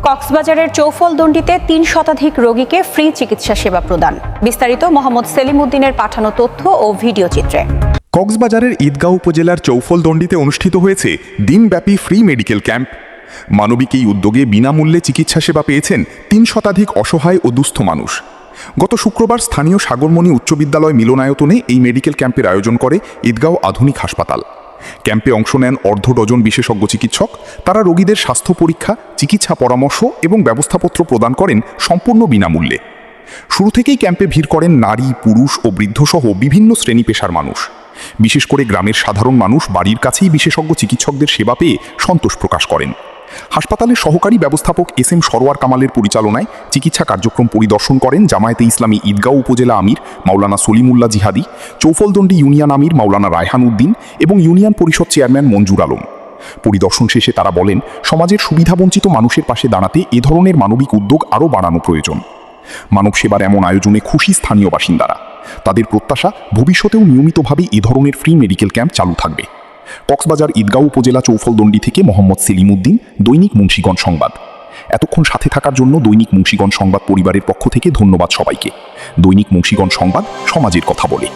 কক্সবাজারের চৌফলদণ্ডিতে ৩ শতাধিক রোগীকে ফ্রি চিকিৎসা সেবা প্রদান। বিস্তারিত মোহাম্মদ সেলিম উদ্দিনের পাঠানো তথ্য ও ভিডিও চিত্রে। কক্সবাজারের ঈদগাঁও উপজেলার চৌফলদণ্ডিতে অনুষ্ঠিত হয়েছে দিনব্যাপী ফ্রি মেডিকেল ক্যাম্প। মানবিক এই উদ্যোগে বিনামূল্যে চিকিৎসা সেবা পেয়েছেন ৩ শতাধিক অসহায় ও দুস্থ মানুষ। গত শুক্রবার স্থানীয় সাগরমণি উচ্চ বিদ্যালয় মিলনায়তনে এই মেডিকেল ক্যাম্পের আয়োজন করে ঈদগাঁও আধুনিক হাসপাতাল। ক্যাম্পে অংশ নেন অর্ধ ডজন বিশেষজ্ঞ চিকিৎসক। তারা রোগীদের স্বাস্থ্য পরীক্ষা, চিকিৎসা পরামর্শ এবং ব্যবস্থাপত্র প্রদান করেন সম্পূর্ণ বিনামূল্যে। শুরু থেকেই ক্যাম্পে ভিড় করেন নারী, পুরুষ ও বৃদ্ধসহ বিভিন্ন শ্রেণী পেশার মানুষ। বিশেষ করে গ্রামের সাধারণ মানুষ বাড়ির কাছেই বিশেষজ্ঞ চিকিৎসকদের সেবা পেয়ে সন্তোষ প্রকাশ করেন। হাসপাতালের সহকারী ব্যবস্থাপক এস.এম. সরোয়ার কামালের পরিচালনায় চিকিৎসা কার্যক্রম পরিদর্শন করেন জামায়াতে ইসলামী ঈদগাঁও উপজেলা আমির মাওলানা সলিমুল্লাহ জিহাদি, চৌফলদণ্ডি ইউনিয়ন আমির মাওলানা রায়হান উদ্দিন এবং ইউনিয়ন পরিষদ চেয়ারম্যান মঞ্জুর আলম। পরিদর্শন শেষে তারা বলেন, সমাজের সুবিধাবঞ্চিত মানুষের পাশে দাঁড়াতে এ ধরনের মানবিক উদ্যোগ আরও বাড়ানো প্রয়োজন। মানব সেবার এমন আয়োজনে খুশি স্থানীয় বাসিন্দারা। তাদের প্রত্যাশা, ভবিষ্যতেও নিয়মিতভাবে এ ধরনের ফ্রি মেডিকেল ক্যাম্প চালু থাকবে। কক্সবাজার ঈদগাঁও উপজেলা চৌফলদণ্ডি থেকে মোহাম্মদ সেলিম উদ্দিন, দৈনিক মুন্সিগঞ্জ সংবাদ। এতক্ষণ সাথে থাকার জন্য দৈনিক মুন্সিগঞ্জ সংবাদ পরিবারের পক্ষ থেকে ধন্যবাদ সবাইকে। দৈনিক মুন্সিগঞ্জ সংবাদ, সমাজের কথা বলে।